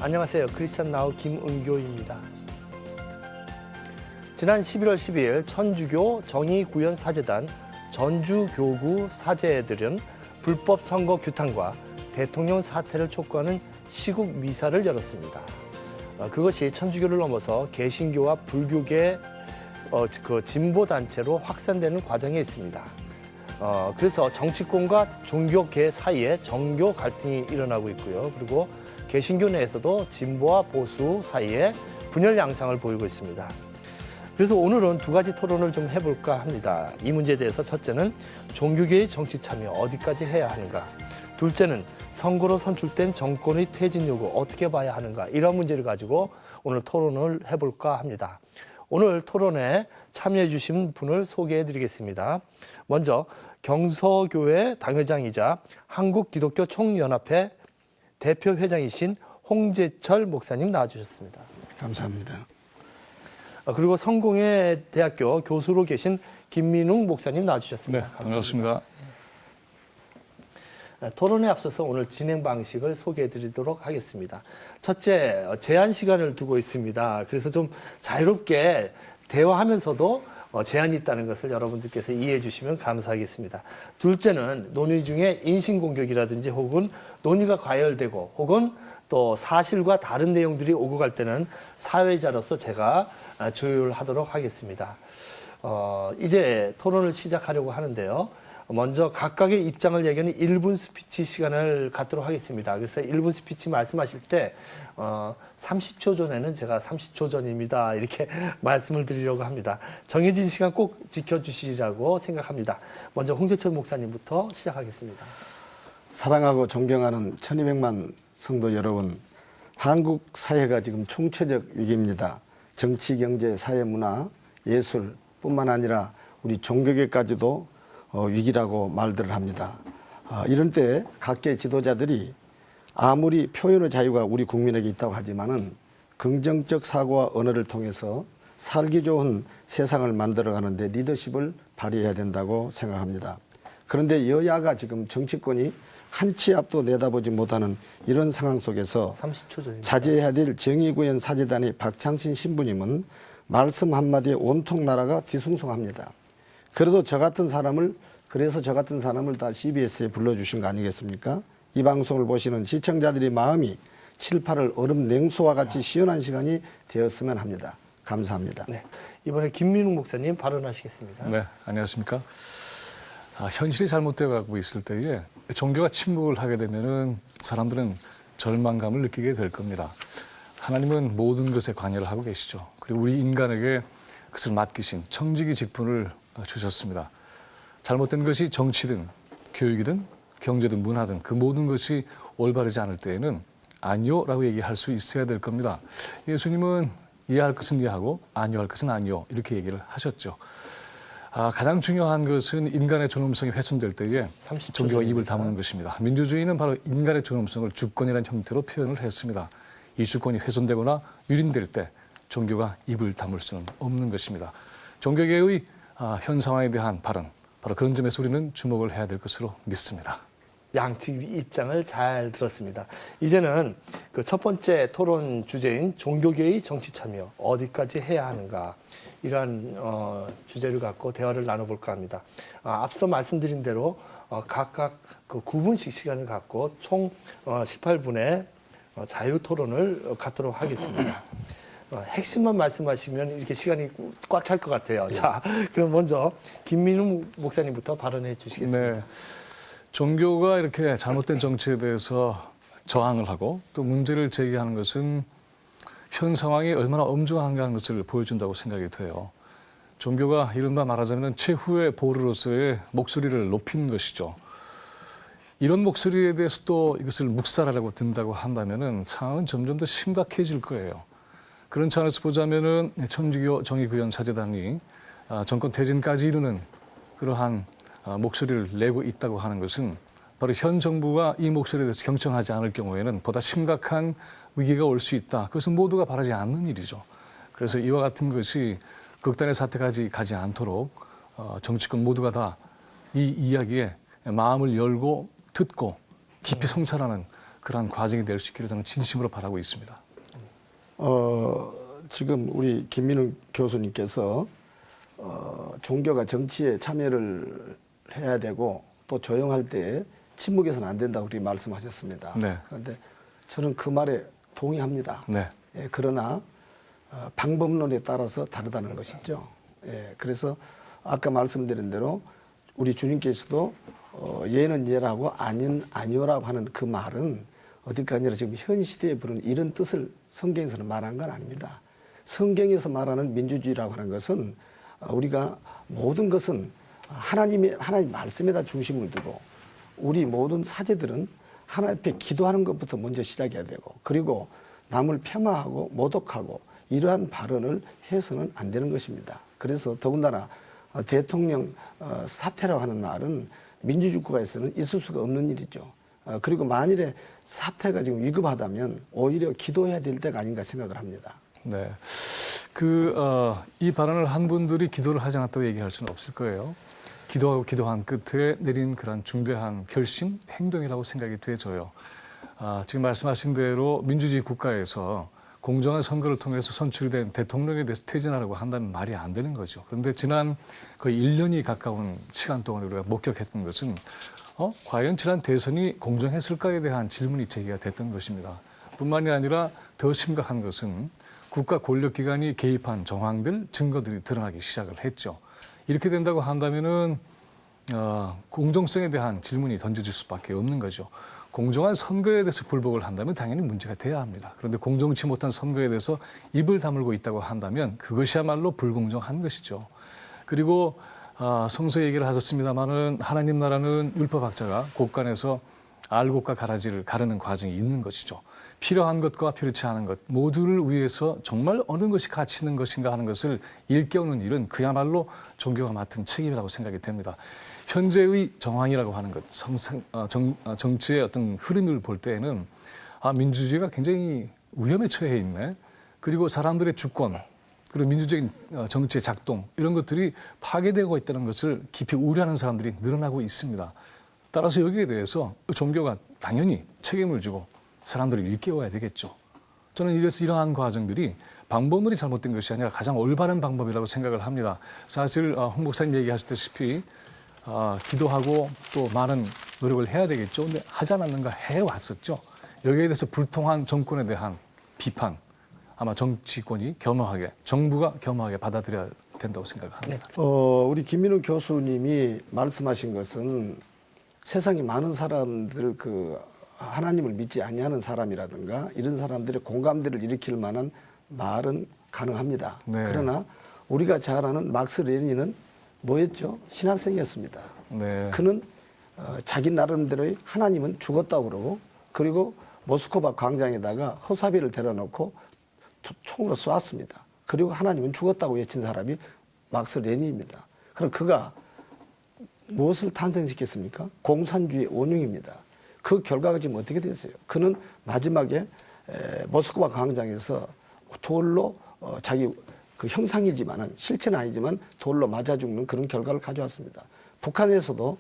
안녕하세요. 크리스찬 나우 김은교입니다. 지난 11월 12일 천주교 정의구현사재단 전주교구 사제들은 불법 선거 규탄과 대통령 사퇴를 촉구하는 시국 미사를 열었습니다. 그것이 천주교를 넘어서 개신교와 불교계 진보 단체로 확산되는 과정에 있습니다. 그래서 정치권과 종교계 사이에 정교 갈등이 일어나고 있고요. 그리고 개신교 내에서도 진보와 보수 사이에 분열 양상을 보이고 있습니다. 그래서 오늘은 두 가지 토론을 좀 해볼까 합니다. 이 문제에 대해서 첫째는 종교계의 정치 참여 어디까지 해야 하는가? 둘째는 선거로 선출된 정권의 퇴진 요구 어떻게 봐야 하는가? 이런 문제를 가지고 오늘 토론을 해볼까 합니다. 오늘 토론에 참여해 주신 분을 소개해 드리겠습니다. 먼저 경서교회 당회장이자 한국기독교 총연합회 대표 회장이신 홍재철 목사님 나와주셨습니다. 감사합니다. 그리고 성공회 대학교 교수로 계신 김민웅 목사님 나와주셨습니다. 네, 반갑습니다. 토론에 앞서서 오늘 진행 방식을 소개해 드리도록 하겠습니다. 첫째, 제한 시간을 두고 있습니다. 그래서 좀 자유롭게 대화하면서도 제한이 있다는 것을 여러분들께서 이해해 주시면 감사하겠습니다. 둘째는 논의 중에 인신공격이라든지 혹은 논의가 과열되고 혹은 또 사실과 다른 내용들이 오고 갈 때는 사회자로서 제가 조율하도록 하겠습니다. 이제 토론을 시작하려고 하는데요. 먼저 각각의 입장을 얘기하는 1분 스피치 시간을 갖도록 하겠습니다. 그래서 1분 스피치 말씀하실 때 30초 전에는 제가 30초 전입니다. 이렇게 말씀을 드리려고 합니다. 정해진 시간 꼭 지켜주시리라고 생각합니다. 먼저 홍재철 목사님부터 시작하겠습니다. 사랑하고 존경하는 1200만 성도 여러분, 한국 사회가 지금 총체적 위기입니다. 정치, 경제, 사회, 문화, 예술뿐만 아니라 우리 종교계까지도 위기라고 말들을 합니다. 이런 때 각계 지도자들이 아무리 표현의 자유가 우리 국민에게 있다고 하지만은 긍정적 사고와 언어를 통해서 살기 좋은 세상을 만들어가는데 리더십을 발휘해야 된다고 생각합니다. 그런데 여야가 지금 정치권이 한 치 앞도 내다보지 못하는 이런 상황 속에서 30초 전입니다. 자제해야 될 정의구현 사재단의 박창신 신부님은 말씀 한마디에 온통 나라가 뒤숭숭합니다. 그래서 저 같은 사람을 다 CBS에 불러주신 거 아니겠습니까? 이 방송을 보시는 시청자들의 마음이 7, 8월 얼음 냉수와 같이 시원한 시간이 되었으면 합니다. 감사합니다. 네, 이번에 김민웅 목사님 발언하시겠습니다. 네, 안녕하십니까. 현실이 잘못되어 가고 있을 때에 종교가 침묵을 하게 되면은 사람들은 절망감을 느끼게 될 겁니다. 하나님은 모든 것에 관여를 하고 계시죠. 그리고 우리 인간에게 그것을 맡기신 청지기 직분을 주셨습니다. 잘못된 것이 정치든 교육이든 경제든 문화든 그 모든 것이 올바르지 않을 때에는 아니요라고 얘기할 수 있어야 될 겁니다. 예수님은 이해할 것은 이해하고 아니요할 것은 아니요 이렇게 얘기를 하셨죠. 가장 중요한 것은 인간의 존엄성이 훼손될 때에 종교가 입을 다무는 것입니다. 민주주의는 바로 인간의 존엄성을 주권이라는 형태로 표현을 했습니다. 이 주권이 훼손되거나 유린될 때 종교가 입을 다물 수는 없는 것입니다. 종교계의 현 상황에 대한 발언, 바로 그런 점에서 우리는 주목을 해야 될 것으로 믿습니다. 양측 입장을 잘 들었습니다. 이제는 그 첫 번째 토론 주제인 종교계의 정치 참여 어디까지 해야 하는가 이러한 주제를 갖고 대화를 나눠볼까 합니다. 앞서 말씀드린 대로 각각 그 9분씩 시간을 갖고 총 18분의 자유 토론을 갖도록 하겠습니다. 핵심만 말씀하시면 이렇게 시간이 꽉 찰 것 같아요. 네. 자, 그럼 먼저 김민웅 목사님부터 발언해 주시겠습니다. 네. 종교가 이렇게 잘못된 정치에 대해서 저항을 하고 또 문제를 제기하는 것은 현 상황이 얼마나 엄중한가 하는 것을 보여준다고 생각이 돼요. 종교가 이른바 말하자면 최후의 보루로서의 목소리를 높이는 것이죠. 이런 목소리에 대해서 또 이것을 묵살하려고 든다고 한다면 상황은 점점 더 심각해질 거예요. 그런 차원에서 보자면은 천주교 정의구현 사재단이 정권 퇴진까지 이르는 그러한 목소리를 내고 있다고 하는 것은 바로 현 정부가 이 목소리에 대해서 경청하지 않을 경우에는 보다 심각한 위기가 올 수 있다. 그것은 모두가 바라지 않는 일이죠. 그래서 이와 같은 것이 극단의 사태까지 가지 않도록 정치권 모두가 다 이 이야기에 마음을 열고 듣고 깊이 성찰하는 그러한 과정이 될 수 있기를 저는 진심으로 바라고 있습니다. 지금 우리 김민우 교수님께서 종교가 정치에 참여를 해야 되고 또 조용할 때 침묵해서는 안 된다고 그렇게 말씀하셨습니다. 네. 그런데 저는 그 말에 동의합니다. 네. 예, 그러나 방법론에 따라서 다르다는 것이죠. 예, 그래서 아까 말씀드린 대로 우리 주님께서도 예는 예라고 아니는 아니오라고 하는 그 말은 어디가 아니라 지금 현 시대에 부르는 이런 뜻을 성경에서는 말한 건 아닙니다. 성경에서 말하는 민주주의라고 하는 것은 우리가 모든 것은 하나님 말씀에다 중심을 두고 우리 모든 사제들은 하나님 앞에 기도하는 것부터 먼저 시작해야 되고 그리고 남을 폄하하고 모독하고 이러한 발언을 해서는 안 되는 것입니다. 그래서 더군다나 대통령 사퇴라고 하는 말은 민주주의 국가에서는 있을 수가 없는 일이죠. 그리고 만일에 사태가 지금 위급하다면 오히려 기도해야 될 때가 아닌가 생각을 합니다. 네. 이 발언을 한 분들이 기도를 하지 않았다고 얘기할 수는 없을 거예요. 기도하고 기도한 끝에 내린 그런 중대한 결심, 행동이라고 생각이 되져요. 지금 말씀하신 대로 민주주의 국가에서 공정한 선거를 통해서 선출된 대통령에 대해서 퇴진하라고 한다면 말이 안 되는 거죠. 그런데 지난 거의 1년이 가까운 시간 동안 우리가 목격했던 것은 과연 지난 대선이 공정했을까에 대한 질문이 제기가 됐던 것입니다. 뿐만이 아니라 더 심각한 것은 국가 권력기관이 개입한 정황들, 증거들이 드러나기 시작을 했죠. 이렇게 된다고 한다면은 공정성에 대한 질문이 던져질 수밖에 없는 거죠. 공정한 선거에 대해서 불복을 한다면 당연히 문제가 돼야 합니다. 그런데 공정치 못한 선거에 대해서 입을 다물고 있다고 한다면 그것이야말로 불공정한 것이죠. 그리고 성서 얘기를 하셨습니다마는 하나님 나라는 율법학자가 곳간에서 알곡과 가라지를 가르는 과정이 있는 것이죠. 필요한 것과 필요치 않은 것 모두를 위해서 정말 어느 것이 가치 있는 것인가 하는 것을 일깨우는 일은 그야말로 종교가 맡은 책임이라고 생각이 됩니다. 현재의 정황이라고 하는 것, 정치의 어떤 흐름을 볼 때에는 민주주의가 굉장히 위험에 처해 있네. 그리고 사람들의 주권, 그리고 민주적인 정치의 작동 이런 것들이 파괴되고 있다는 것을 깊이 우려하는 사람들이 늘어나고 있습니다. 따라서 여기에 대해서 종교가 당연히 책임을 지고 사람들을 일깨워야 되겠죠. 저는 이래서 이러한 과정들이 방법론이 잘못된 것이 아니라 가장 올바른 방법이라고 생각을 합니다. 사실 홍 목사님 얘기하셨다시피 기도하고 또 많은 노력을 해야 되겠죠. 근데 하지 않았는가 해왔었죠. 여기에 대해서 불통한 정권에 대한 비판 아마 정치권이 겸허하게 정부가 겸허하게 받아들여야 된다고 생각을 합니다. 우리 김민우 교수님이 말씀하신 것은 세상에 많은 사람들 하나님을 믿지 아니하는 사람이라든가 이런 사람들의 공감대를 일으킬 만한 말은 가능합니다. 네. 그러나 우리가 잘 아는 막스 레닌은 뭐였죠? 신학생이었습니다. 네. 그는 자기 나름대로의 하나님은 죽었다고 그러고 그리고 모스크바 광장에다가 허사비를 대다 놓고 총으로 쏘았습니다. 그리고 하나님은 죽었다고 외친 사람이 막스 레닌입니다. 그럼 그가 무엇을 탄생시켰습니까? 공산주의 원흉입니다. 그 결과가 지금 어떻게 됐어요? 그는 마지막에 모스크바 광장에서 돌로 자기 그 형상이지만은 실체는 아니지만 돌로 맞아 죽는 그런 결과를 가져왔습니다. 북한에서도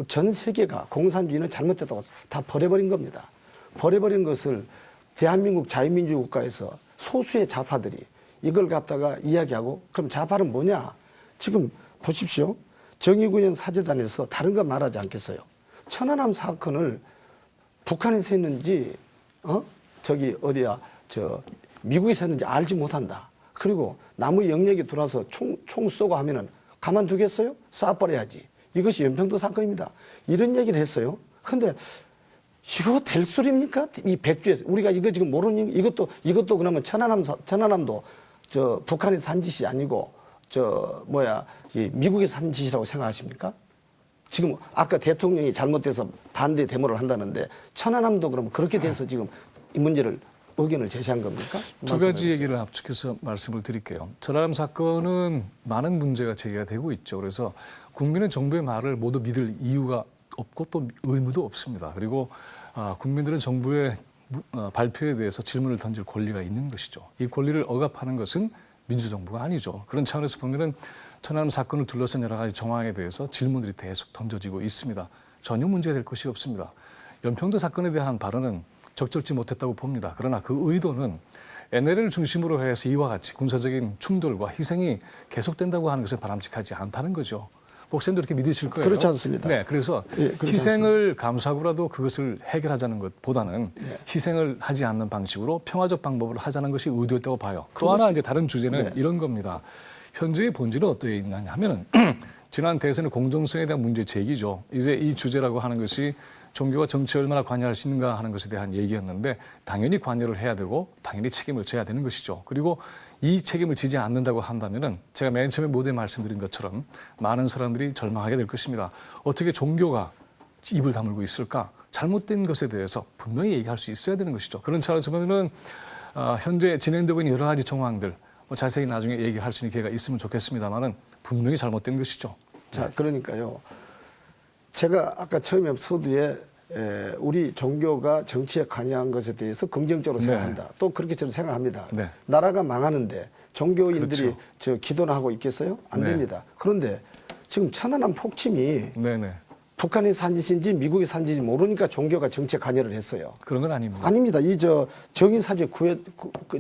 전 세계가 공산주의는 잘못됐다고 다 버려버린 겁니다. 버려버린 것을 대한민국 자유민주 국가에서 소수의 좌파들이 이걸 갖다가 이야기하고 그럼 좌파는 뭐냐? 지금 보십시오. 정의구현 사재단에서 다른 거 말하지 않겠어요. 천안함 사건을 북한에서 했는지 미국에서 했는지 알지 못한다. 그리고 나무 영역에 들어와서 총 쏘고 하면은 가만두겠어요? 쏴버려야지. 이것이 연평도 사건입니다. 이런 얘기를 했어요. 근데 이거 될 소리입니까? 이 백주에서 우리가 이거 지금 모르는 이것도 그러면 천안함도 북한에서 한 짓이 아니고 미국에서 한 짓이라고 생각하십니까? 지금 아까 대통령이 잘못돼서 반대 데모를 한다는데 천안함도 그러면 그렇게 돼서 지금 이 문제를 의견을 제시한 겁니까? 두 가지 얘기를 압축해서 말씀을 드릴게요. 천안함 사건은 많은 문제가 제기가 되고 있죠. 그래서 국민은 정부의 말을 모두 믿을 이유가 없고 또 의무도 없습니다. 그리고 국민들은 정부의 발표에 대해서 질문을 던질 권리가 있는 것이죠. 이 권리를 억압하는 것은 민주정부가 아니죠. 그런 차원에서 보면은 천안함 사건을 둘러싼 여러 가지 정황에 대해서 질문들이 계속 던져지고 있습니다. 전혀 문제될 것이 없습니다. 연평도 사건에 대한 발언은 적절치 못했다고 봅니다. 그러나 그 의도는 NLL을 중심으로 해서 이와 같이 군사적인 충돌과 희생이 계속된다고 하는 것은 바람직하지 않다는 거죠. 목사님도 이렇게 믿으실 거예요. 그렇지 않습니다. 네, 그래서 예, 그렇지 희생을 감수하고라도 그것을 해결하자는 것보다는 희생을 하지 않는 방식으로 평화적 방법으로 하자는 것이 의도였다고 봐요. 또 하나 이제 다른 주제는 이런 겁니다. 현재의 본질은 어떠해 있느냐 하면은 지난 대선의 공정성에 대한 문제 제기죠. 이제 이 주제라고 하는 것이 종교가 정치에 얼마나 관여할 수 있는가 하는 것에 대한 얘기였는데 당연히 관여를 해야 되고 당연히 책임을 져야 되는 것이죠. 그리고 이 책임을 지지 않는다고 한다면은 제가 맨 처음에 모두에 말씀드린 것처럼 많은 사람들이 절망하게 될 것입니다. 어떻게 종교가 입을 다물고 있을까? 잘못된 것에 대해서 분명히 얘기할 수 있어야 되는 것이죠. 그런 차원에서 보면은 현재 진행되고 있는 여러 가지 정황들 자세히 나중에 얘기할 수 있는 기회가 있으면 좋겠습니다만은 분명히 잘못된 것이죠. 자, 그러니까요. 제가 아까 처음에 서두에 우리 종교가 정치에 관여한 것에 대해서 긍정적으로 생각한다. 또 그렇게 저는 생각합니다. 네. 나라가 망하는데 종교인들이 그렇죠. 저 기도나 하고 있겠어요? 안 네. 됩니다. 그런데 지금 천안함 폭침이 네네. 북한이 산 짓인지 미국이 산 짓인지 모르니까 종교가 정치에 관여를 했어요. 그런 건 아닙니다. 아닙니다. 이 정인사제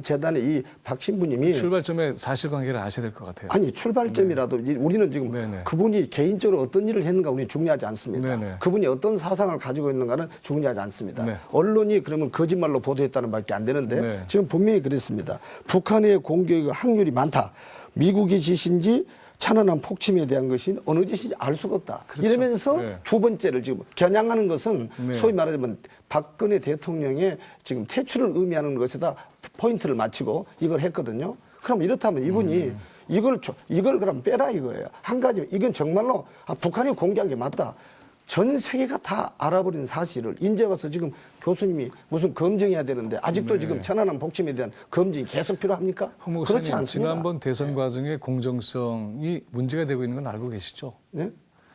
재단의 이 박 신부님이 출발점에 사실관계를 아셔야 될 것 같아요. 아니 출발점이라도 우리는 지금 네네. 그분이 개인적으로 어떤 일을 했는가 우리는 중요하지 않습니다. 네네. 그분이 어떤 사상을 가지고 있는가는 중요하지 않습니다. 네. 언론이 그러면 거짓말로 보도했다는 밖에 안 되는데 네. 지금 분명히 그랬습니다. 북한의 공격 확률이 많다. 미국이 짓인지 천안함 폭침에 대한 것이 어느 짓인지 알 수가 없다. 그렇죠. 이러면서 네. 두 번째를 지금 겨냥하는 것은 네. 소위 말하자면 박근혜 대통령의 지금 퇴출을 의미하는 것에다 포인트를 맞추고 이걸 했거든요. 그럼 이렇다면 이분이 이걸 그럼 빼라 이거예요. 한 가지 이건 정말로 북한이 공개한 게 맞다. 전 세계가 다 알아버린 사실을 이제 와서 지금 교수님이 무슨 검증해야 되는데 아직도 네. 지금 천안함 폭침에 대한 검증이 계속 필요합니까? 홍 그렇지 목사님, 않습니다. 지난번 대선 과정의 공정성이 문제가 되고 있는 건 알고 계시죠? 네?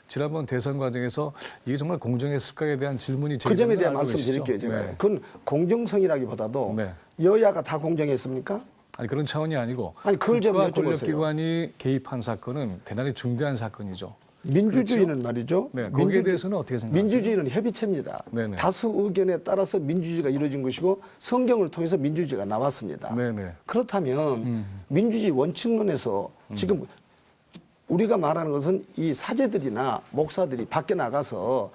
지난번 대선 과정에서 이게 정말 공정했을까에 대한 질문이 그 점에 제기된 대한 걸 알고 말씀드릴게요. 계시죠? 제가 네. 그건 공정성이라기보다도 네. 여야가 다 공정했습니까? 아니 그런 차원이 아니고 아니, 그걸 좀 국가 여쭤보세요. 권력기관이 개입한 사건은 대단히 중대한 사건이죠. 민주주의는 말이죠. 네, 거기에 대해서는 어떻게 생각하세요? 민주주의는 협의체입니다. 네네. 다수 의견에 따라서 민주주의가 이루어진 것이고 성경을 통해서 민주주의가 나왔습니다. 네네. 그렇다면 민주주의 원칙론에서 지금 우리가 말하는 것은 이 사제들이나 목사들이 밖에 나가서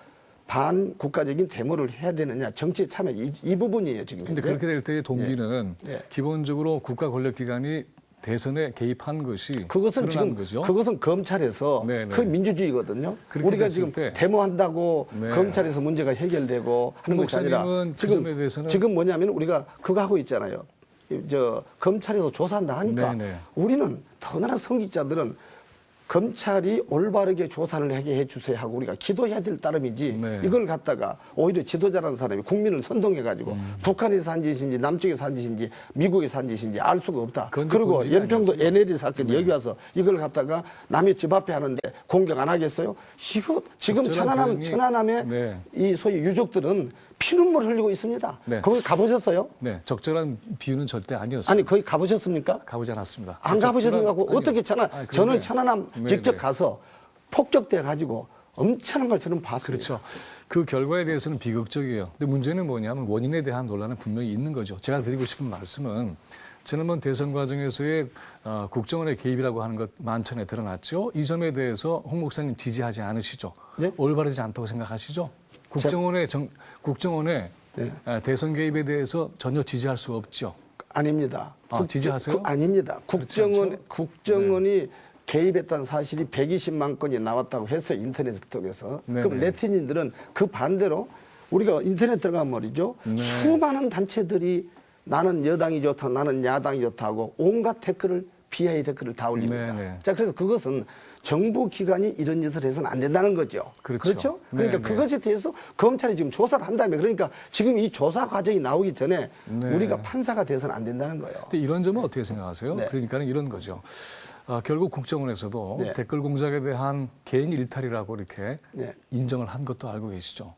반국가적인 데모를 해야 되느냐 정치에 참여 이 부분이에요 지금. 근데 그렇게 될 때의 동기는 네. 기본적으로 국가 권력기관이 대선에 개입한 것이 그것은 드러난 지금 거죠. 그것은 검찰에서 네네. 그 민주주의거든요. 그렇게 우리가 됐을 지금 때. 데모한다고 네. 검찰에서 문제가 해결되고 하는 것이 아니라 목사님은 그 점에 대해서는 지금 뭐냐면 우리가 그거 하고 있잖아요. 검찰에서 조사한다 하니까 네네. 우리는 더구나 성직자들은 검찰이 올바르게 조사를 하게 해주세요 하고 우리가 기도해야 될 따름이지 네. 이걸 갖다가 오히려 지도자라는 사람이 국민을 선동해가지고 북한에서 한 짓인지 남쪽에서 한 짓인지 미국에서 한 짓인지 알 수가 없다. 그건 이제 그리고 본질이 연평도 NLL 사건이 네. 여기 와서 이걸 갖다가 남의 집 앞에 하는데 공격 안 하겠어요? 이거 지금 적절한 표현이- 천안함의 네. 이 소위 유족들은 피눈물 흘리고 있습니다. 네. 거기 가보셨어요? 네, 적절한 비유는 절대 아니었어요. 아니 거기 가보셨습니까? 가보지 않았습니다. 안 가보셨는가 하고 아니요. 어떻게 저는 그런데- 천안함 네, 직접 네. 가서 폭격돼 가지고 엄청난 걸 저는 봤습니다. 그렇죠. 그 결과에 대해서는 비극적이에요. 근데 문제는 뭐냐면 원인에 대한 논란은 분명히 있는 거죠. 제가 드리고 싶은 말씀은 지난번 대선 과정에서의 국정원의 개입이라고 하는 것 만천에 드러났죠. 이 점에 대해서 홍 목사님 지지하지 않으시죠? 네? 올바르지 않다고 생각하시죠? 국정원의 네. 대선 개입에 대해서 전혀 지지할 수 없죠. 아닙니다. 지지하세요? 아닙니다. 그렇지 않죠? 국정원이 개입했다는 사실이 120만 건이 나왔다고 했어요. 인터넷을 통해서. 네, 그럼 네. 네티즌들은 그 반대로 우리가 인터넷 들어가면 말이죠. 네. 수많은 단체들이 나는 여당이 좋다, 나는 야당이 좋다고 온갖 댓글을 비하의 댓글을 다 올립니다. 네, 네. 자, 그래서 그것은 정부 기관이 이런 짓을 해서는 안 된다는 거죠. 그렇죠. 그러니까 네, 네. 그것에 대해서 검찰이 지금 조사를 한다며 그러니까 지금 이 조사 과정이 나오기 전에 네. 우리가 판사가 돼서는 안 된다는 거예요. 근데 이런 점은 어떻게 생각하세요? 네. 그러니까는 이런 거죠. 결국 국정원에서도 네. 댓글 공작에 대한 개인 일탈이라고 이렇게 네. 인정을 한 것도 알고 계시죠.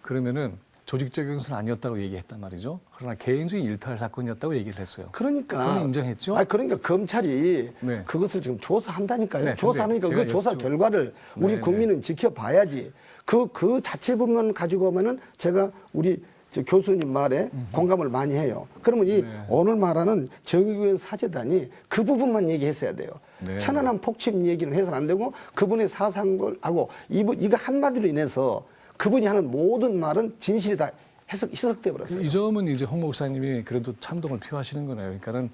그러면은 조직적인 것은 아니었다고 얘기했단 말이죠. 그러나 개인적인 일탈 사건이었다고 얘기를 했어요. 그러니까 그건 인정했죠? 그러니까 검찰이 네. 그것을 지금 조사한다니까요. 네, 조사하니까 근데 그 조사 제가 결과를 우리 네, 국민은 지켜봐야지. 그 자체 부분 가지고 오면은 제가 우리 저 교수님 말에 공감을 많이 해요. 그러면 이 네. 오늘 말하는 정의구현 사재단이 그 부분만 얘기했어야 돼요. 네. 천안함 폭침 얘기는 해서는 안 되고 그분의 사상을 하고 이거 한마디로 인해서 그분이 하는 모든 말은 진실이 다 희석돼 버렸어요. 이 점은 이제 홍 목사님이 그래도 찬동을 표하시는 거네요. 그러니까는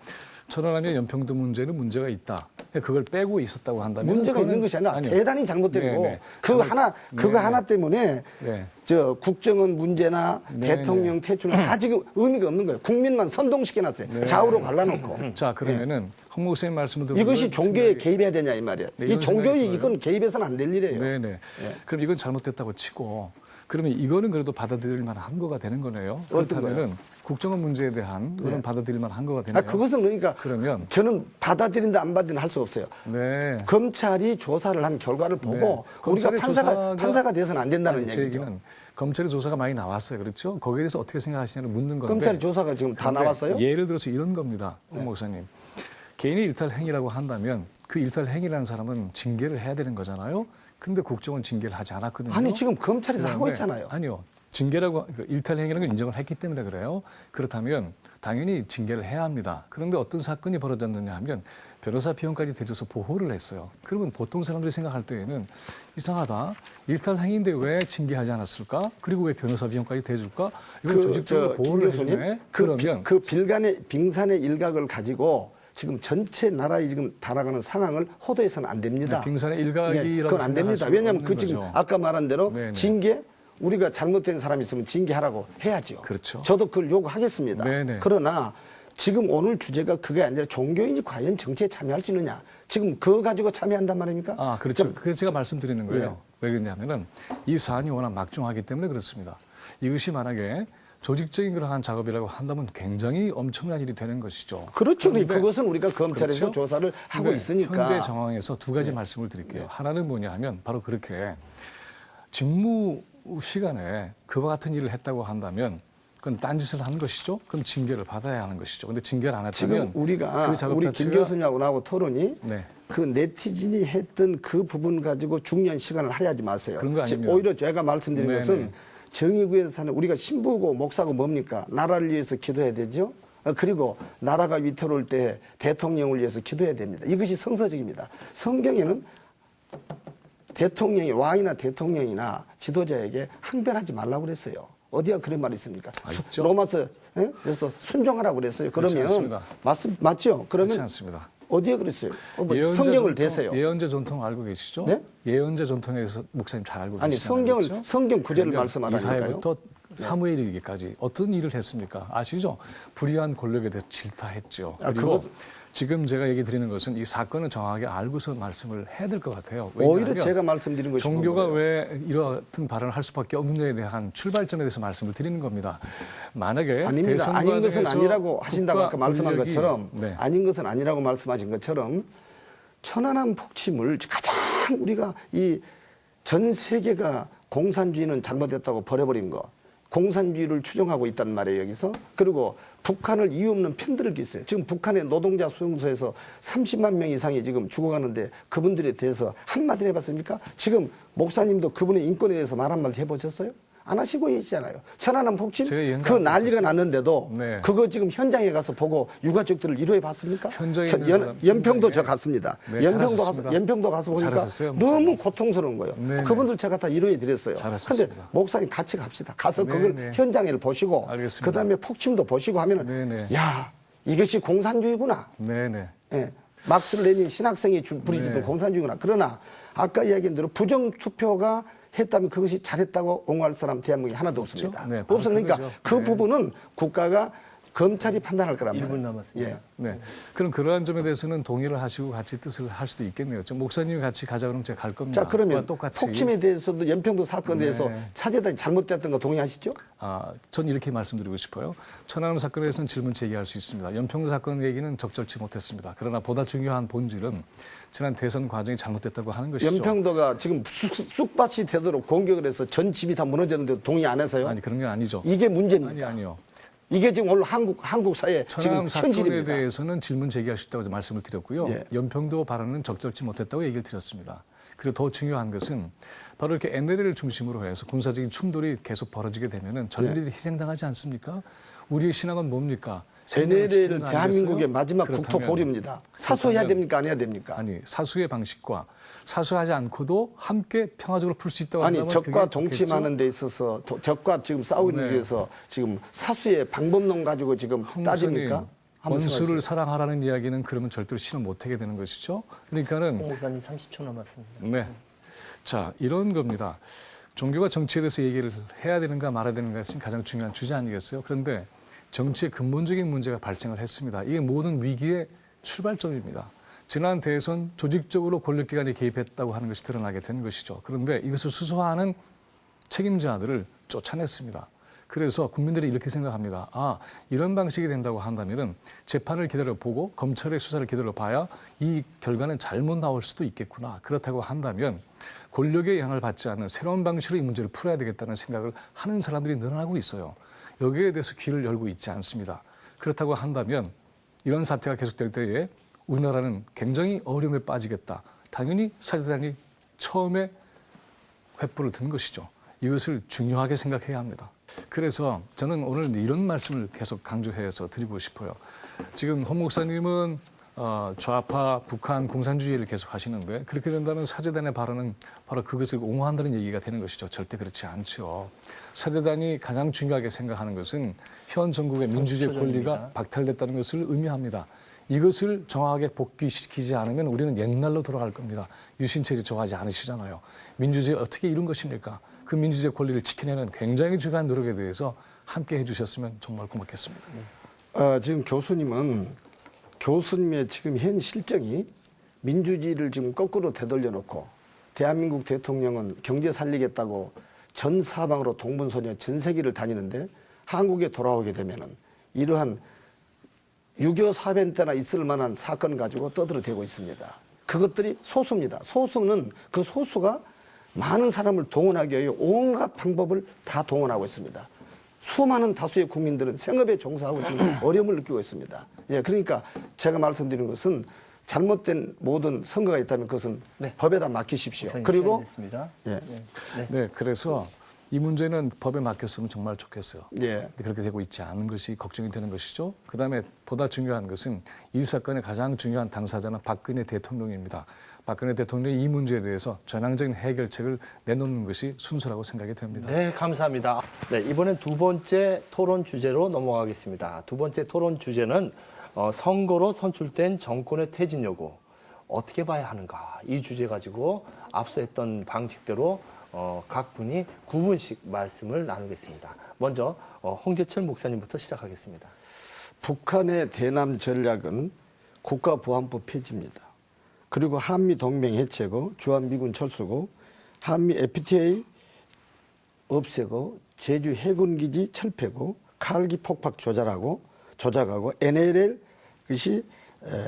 천안함의 연평도 문제는 문제가 있다. 그걸 빼고 있었다고 한다면 문제가 그거는- 있는 것이 아니라 아니요. 대단히 잘못된 네, 거고 네. 그거 네, 하나 때문에 네. 저 국정원 문제나 네, 대통령 퇴출 다 지금 의미가 없는 거예요. 국민만 선동시켜놨어요. 네. 좌우로 갈라놓고. 자 그러면은 홍 목사님 말씀을 듣고 이것이 종교에 개입해야 되냐 이 말이에요. 네, 이 이런 종교에 생각이 들어요. 이건 개입해서는 안 될 일이에요. 네네. 그럼 이건 잘못됐다고 치고 그러면 이거는 그래도 받아들일 만한 거가 되는 거네요. 어떤 그렇다면은 국정원 문제에 대한 거는 받아들일 만한 거가 되네요. 그것은 그러니까 그러면 저는 받아들인다 안 받아들인다 할 수 없어요. 네. 검찰이 조사를 한 결과를 보고 네. 우리가 검찰의 판사가 돼서는 안 된다는 제 얘기죠. 얘기는 검찰의 조사가 많이 나왔어요. 그렇죠? 거기에 대해서 어떻게 생각하시냐를 묻는 건데. 검찰의 조사가 지금 다 그런데 나왔어요? 예를 들어서 이런 겁니다. 홍 목사님. 개인의 일탈 행위라고 한다면 그 일탈 행위라는 사람은 징계를 해야 되는 거잖아요. 근데 국정은 징계를 하지 않았거든요. 아니 지금 검찰에서 하고 그다음에 있잖아요. 아니요. 징계라고 일탈 행위라는 걸 인정을 했기 때문에 그래요. 그렇다면 당연히 징계를 해야 합니다. 그런데 어떤 사건이 벌어졌느냐 하면 변호사 비용까지 대줘서 보호를 했어요. 그러면 보통 사람들이 생각할 때에는 이상하다. 일탈 행위인데 왜 징계하지 않았을까? 그리고 왜 변호사 비용까지 대줄까? 이건 조직적으로 보호를 해주네. 그러면 그 빙산의 일각을 가지고 지금 전체 나라에 지금 달아가는 상황을 호도해서는 안 됩니다. 빙산의 예, 일각이라고 그건 안 됩니다. 생각할 왜냐하면 수가 그 없는 지금 거죠. 아까 말한 대로 네네. 징계 우리가 잘못된 사람이 있으면 징계하라고 해야죠. 그렇죠. 저도 그걸 요구하겠습니다. 네네. 그러나 지금 오늘 주제가 그게 아니라 종교인이 과연 정치에 참여할 수 있느냐. 지금 그거 가지고 참여한단 말입니까? 아, 그렇죠. 그래서 제가 말씀드리는 거예요. 예. 왜 그러냐면은 이 사안이 워낙 막중하기 때문에 그렇습니다. 이것이 만약에 조직적인 그러한 작업이라고 한다면 굉장히 엄청난 일이 되는 것이죠. 그렇죠. 그런데 그것은 우리가 검찰에서 그렇죠? 조사를 하고 근데 있으니까. 현재 정황에서 두 가지 말씀을 드릴게요. 하나는 뭐냐 하면 바로 그렇게 직무 시간에 그와 같은 일을 했다고 한다면 그건 딴짓을 한 것이죠. 그럼 징계를 받아야 하는 것이죠. 근데 징계를 안 지금 했다면 우리가 그 작업 우리 김 자체가- 교수님하고 나하고 토론이 네. 그 네티즌이 했던 그 부분 가지고 중요한 시간을 하야지 마세요. 그런 거 즉, 아닙니다. 오히려 제가 말씀드린 네네. 것은 정의구현 사는 우리가 신부고 목사고 뭡니까? 나라를 위해서 기도해야 되죠. 그리고 나라가 위태로울 때 대통령을 위해서 기도해야 됩니다. 이것이 성서적입니다. 성경에는 대통령이 왕이나 대통령이나 지도자에게 항변하지 말라고 그랬어요. 어디가 그런 말이 있습니까? 있죠. 로마서 그래서 순종하라고 그랬어요. 그렇지 그러면 않습니다. 맞죠? 그렇지 그러면 않습니다. 어디에 그랬어요? 뭐 예언자 성경을 전통, 대세요. 예언자 전통 알고 계시죠? 네? 예언자 전통에서 목사님 잘 알고 아니 계시잖아요. 성경을 그렇죠? 성경 구절을 그러면 말씀하라니까요. 이사야부터 사무엘이기까지 어떤 일을 했습니까? 아시죠? 불의한 권력에 대해 질타했죠. 아, 그리고 그거- 지금 제가 얘기 드리는 것은 이 사건을 정확하게 알고서 말씀을 해야 될 것 같아요. 오히려 왜냐하면 제가 말씀드린 것이 종교가 그거예요. 왜 이런 발언을 할 수밖에 없느냐에 대한 출발점에 대해서 말씀을 드리는 겁니다. 만약에 아닙니다. 대선 아닌 것은 과정에서 아니라고 하신다고 국가 아까 말씀한 권력이- 것처럼 네. 아닌 것은 아니라고 말씀하신 것처럼 천안함 폭침을 가장 우리가 이 전 세계가 공산주의는 잘못됐다고 버려버린 거 공산주의를 추종하고 있단 말이에요 여기서. 그리고 북한을 이유 없는 편들고 있어요. 지금 북한의 노동자 수용소에서 30만 명 이상이 지금 죽어가는데 그분들에 대해서 한마디 해봤습니까? 지금 목사님도 그분의 인권에 대해서 말 한마디 해보셨어요? 안 하시고 계시잖아요. 천안함 폭침 제가 이 그 현장 난리가 봤어요. 났는데도 네. 그거 지금 현장에 가서 보고 유가족들을 위로해 봤습니까? 현장에 있는 사람, 연평도 현장에. 저 갔습니다. 네, 잘하셨습니다. 연평도 가서 보니까 잘하셨어요, 너무 목사님. 고통스러운 거예요. 네네. 그분들 제가 다 위로해 드렸어요. 잘하셨습니다. 근데 목사님 같이 갑시다. 가서 네네. 그걸 현장을 보시고 알겠습니다. 그다음에 폭침도 보시고 하면은 네네. 야 이것이 공산주의구나. 네네. 예. 막스 레닌 신학생이 부리지도 네. 공산주의구나. 그러나 아까 이야기한 대로 부정투표가 했다면 그것이 잘했다고 옹호할 사람 대한민국에 하나도 없습니다. 네, 바로 없으니까 그거죠. 그 네. 부분은 국가가 검찰이 판단할 거란 1분 말이에요. 남았습니다. 예. 네. 그럼 그러한 점에 대해서는 동의를 하시고 같이 뜻을 할 수도 있겠네요. 좀 목사님이 같이 가자 그러면 제가 갈 겁니다. 자 그러면 그와 똑같이. 폭침에 대해서도 연평도 사건에 네. 대해서 차재단이 잘못됐던 거 동의하시죠? 전 이렇게 말씀드리고 싶어요. 천안함 사건에 대해서는 질문 제기할 수 있습니다. 연평도 사건 얘기는 적절치 못했습니다. 그러나 보다 중요한 본질은 지난 대선 과정이 잘못됐다고 하는 것이죠. 연평도가 지금 쑥밭이 되도록 공격을 해서 전 집이 다 무너졌는데도 동의 안 해서요? 아니 그런 게 아니죠. 이게 문제입니다. 아니요. 이게 지금 오늘 한국 사회 지금 천안함 사건에 현실입니다. 대해서는 질문 제기할 수 있다고 말씀을 드렸고요. 예. 연평도 발언은 적절치 못했다고 얘기를 드렸습니다. 그리고 더 중요한 것은 바로 이렇게 NLL을 중심으로 해서 군사적인 충돌이 계속 벌어지게 되면은 젊은이들이 희생당하지 않습니까? 우리의 신앙은 뭡니까? NLL 대한민국의 마지막 그렇다면, 국토 보리입니다. 사수해야 됩니까? 안 해야 됩니까? 아니, 사수의 방식과 사수하지 않고도 함께 평화적으로 풀 수 있다고 한다면 아니, 적과 그게 동침하는 데 있어서 적과 지금 싸우기 네. 위해서 지금 사수의 방법론 가지고 지금 홍 따집니까? 목사님, 한번 생각해 원수를 보세요. 사랑하라는 이야기는 그러면 절대로 실현 못하게 되는 것이죠. 그러니까는 홍 목사님 30초 남았습니다. 네. 자, 이런 겁니다. 종교가 정치에 대해서 얘기를 해야 되는가 말아야 되는가 것이 가장 중요한 주제 아니겠어요? 그런데 정치의 근본적인 문제가 발생을 했습니다. 이게 모든 위기의 출발점입니다. 지난 대선 조직적으로 권력기관이 개입했다고 하는 것이 드러나게 된 것이죠. 그런데 이것을 수사하는 책임자들을 쫓아냈습니다. 그래서 국민들이 이렇게 생각합니다. 아, 이런 방식이 된다고 한다면은 재판을 기다려보고 검찰의 수사를 기다려봐야 이 결과는 잘못 나올 수도 있겠구나. 그렇다고 한다면 권력의 영향을 받지 않는 새로운 방식으로 이 문제를 풀어야 되겠다는 생각을 하는 사람들이 늘어나고 있어요. 여기에 대해서 귀를 열고 있지 않습니다. 그렇다고 한다면 이런 사태가 계속될 때에 우리나라는 굉장히 어려움에 빠지겠다. 당연히 사제단이 처음에 횃불을 든 것이죠. 이것을 중요하게 생각해야 합니다. 그래서 저는 오늘 이런 말씀을 계속 강조해서 드리고 싶어요. 지금 홍 목사님은 좌파 북한 공산주의를 계속 하시는데 그렇게 된다면 사제단의 발언은 바로 그것을 옹호한다는 얘기가 되는 것이죠. 절대 그렇지 않죠. 사제단이 가장 중요하게 생각하는 것은 현 정국의 민주주의 권리가 박탈됐다는 것을 의미합니다. 이것을 정확하게 복귀시키지 않으면 우리는 옛날로 돌아갈 겁니다. 유신체제 좋아하지 않으시잖아요. 민주주의 어떻게 이룬 것입니까? 그 민주주의 권리를 지켜내는 굉장히 중요한 노력에 대해서 함께 해주셨으면 정말 고맙겠습니다. 지금 교수님의 지금 현 실정이 민주주의를 지금 거꾸로 되돌려 놓고 대한민국 대통령은 경제 살리겠다고 전 사방으로 동분서녀 전 세계를 다니는데 한국에 돌아오게 되면은 이러한 6.25 사변 때나 있을 만한 사건 가지고 떠들어대고 있습니다. 그것들이 소수입니다. 소수는 그 소수가 많은 사람을 동원하기 위해 온갖 방법을 다 동원하고 있습니다. 수많은 다수의 국민들은 생업에 종사하고 지금 어려움을 느끼고 있습니다. 예, 그러니까 제가 말씀드리는 것은 잘못된 모든 선거가 있다면 그것은 네. 법에다 맡기십시오. 목사님 그리고 시간이 됐습니다. 예, 네, 그래서 이 문제는 법에 맡겼으면 정말 좋겠어요. 예, 근데 그렇게 되고 있지 않은 것이 걱정이 되는 것이죠. 그다음에 보다 중요한 것은 이 사건의 가장 중요한 당사자는 박근혜 대통령입니다. 박근혜 대통령이 이 문제에 대해서 전향적인 해결책을 내놓는 것이 순서라고 생각이 됩니다. 네, 감사합니다. 네, 이번엔 두 번째 토론 주제로 넘어가겠습니다. 두 번째 토론 주제는 선거로 선출된 정권의 퇴진 여부 어떻게 봐야 하는가 이 주제 가지고 앞서 했던 방식대로 각 분이 9분씩 말씀을 나누겠습니다. 먼저 홍재철 목사님부터 시작하겠습니다. 북한의 대남 전략은 국가보안법 폐지입니다. 그리고 한미 동맹 해체고 주한미군 철수고 한미 FTA 없애고 제주 해군기지 철폐고 칼기 폭팍 조작하고 NLL 것이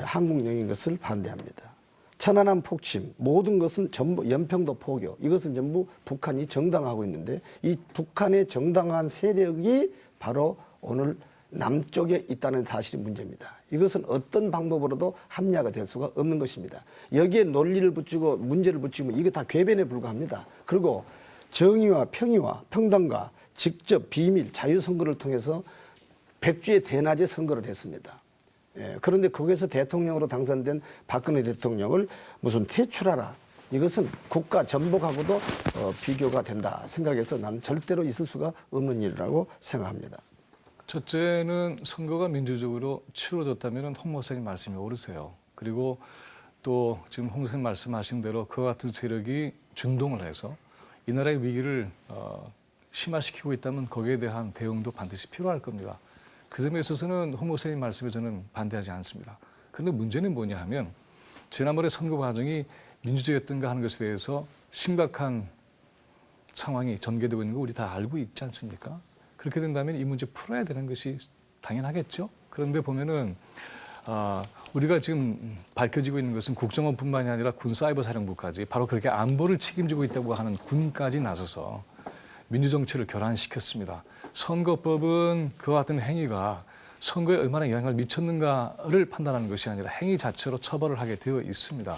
한국령인 것을 반대합니다. 천안함 폭침 모든 것은 전부 연평도 포교 이것은 전부 북한이 정당화하고 있는데 이 북한의 정당화한 세력이 바로 오늘 남쪽에 있다는 사실이 문제입니다. 이것은 어떤 방법으로도 합리화가 될 수가 없는 것입니다. 여기에 논리를 붙이고 문제를 붙이면 이게 다 궤변에 불과합니다. 그리고 정의와 평의와 평등과 직접 비밀 자유선거를 통해서 백주의 대낮에 선거를 했습니다. 예, 그런데 거기에서 대통령으로 당선된 박근혜 대통령을 무슨 퇴출하라. 이것은 국가 전복하고도 비교가 된다 생각해서 난 절대로 있을 수가 없는 일이라고 생각합니다. 첫째는 선거가 민주적으로 치러졌다면 홍 목사님 말씀이 옳으세요. 그리고 또 지금 홍 목사님 말씀하신 대로 그와 같은 세력이 준동을 해서 이 나라의 위기를 심화시키고 있다면 거기에 대한 대응도 반드시 필요할 겁니다. 그 점에 있어서는 홍 목사님 말씀에 저는 반대하지 않습니다. 그런데 문제는 뭐냐 하면 지난번에 선거 과정이 민주주의였던가 하는 것에 대해서 심각한 상황이 전개되고 있는 거 우리 다 알고 있지 않습니까? 그렇게 된다면 이 문제 풀어야 되는 것이 당연하겠죠. 그런데 보면은 우리가 지금 밝혀지고 있는 것은 국정원뿐만이 아니라 군사이버사령부까지 바로 그렇게 안보를 책임지고 있다고 하는 군까지 나서서 민주정치를 교란시켰습니다. 선거법은 그와 같은 행위가 선거에 얼마나 영향을 미쳤는가를 판단하는 것이 아니라 행위 자체로 처벌을 하게 되어 있습니다.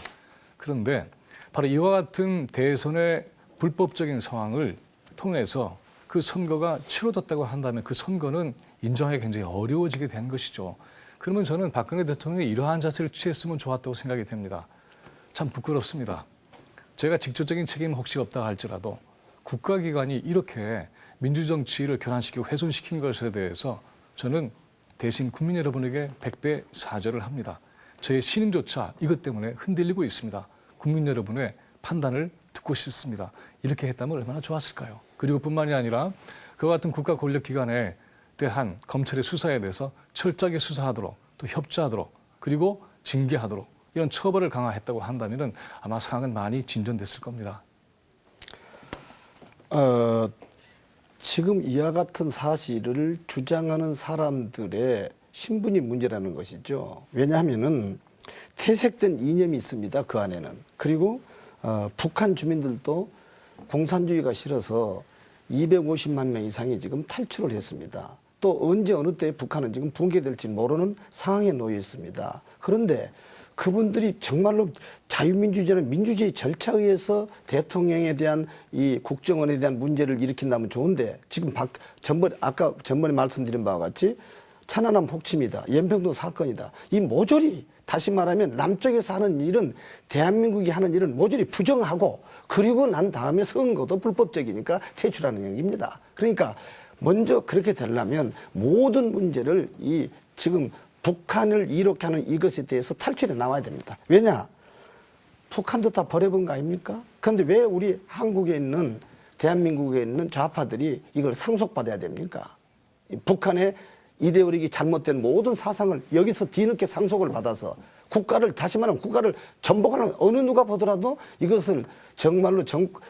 그런데 바로 이와 같은 대선의 불법적인 상황을 통해서 그 선거가 치러졌다고 한다면 그 선거는 인정하기 굉장히 어려워지게 된 것이죠. 그러면 저는 박근혜 대통령이 이러한 자세를 취했으면 좋았다고 생각이 됩니다. 참 부끄럽습니다. 제가 직접적인 책임은 혹시 없다 할지라도 국가기관이 이렇게 민주정치를 교란시키고 훼손시킨 것에 대해서 저는 대신 국민 여러분에게 100배 사죄를 합니다. 저의 신임조차 이것 때문에 흔들리고 있습니다. 국민 여러분의 판단을 듣고 싶습니다. 이렇게 했다면 얼마나 좋았을까요? 그리고 뿐만이 아니라 그와 같은 국가 권력기관에 대한 검찰의 수사에 대해서 철저하게 수사하도록 또 협조하도록 그리고 징계하도록 이런 처벌을 강화했다고 한다면 아마 상황은 많이 진전됐을 겁니다. 지금 이와 같은 사실을 주장하는 사람들의 신분이 문제라는 것이죠. 왜냐하면은 퇴색된 이념이 있습니다. 그 안에는. 그리고 북한 주민들도 공산주의가 싫어서 250만 명 이상이 지금 탈출을 했습니다. 또 언제 어느 때 북한은 지금 붕괴될지 모르는 상황에 놓여 있습니다. 그런데 그분들이 정말로 자유민주주의는 민주주의 절차에 의해서 대통령에 대한 이 국정원에 대한 문제를 일으킨다면 좋은데 지금 아까 전번에 말씀드린 바와 같이 천안함 폭침이다. 연평도 사건이다. 이 모조리 다시 말하면 남쪽에서 하는 일은 대한민국이 하는 일은 모조리 부정하고 그리고 난 다음에 선거도 불법적이니까 퇴출하는 얘기입니다. 그러니까 먼저 그렇게 되려면 모든 문제를 이 지금 북한을 이렇게 하는 이것에 대해서 탈출해 나와야 됩니다. 왜냐? 북한도 다 버려본 거 아닙니까? 그런데 왜 우리 한국에 있는 대한민국에 있는 좌파들이 이걸 상속받아야 됩니까? 북한의 이데올로기 잘못된 모든 사상을 여기서 뒤늦게 상속을 받아서 국가를 다시 말하면 국가를 전복하는 어느 누가 보더라도 이것을 정말로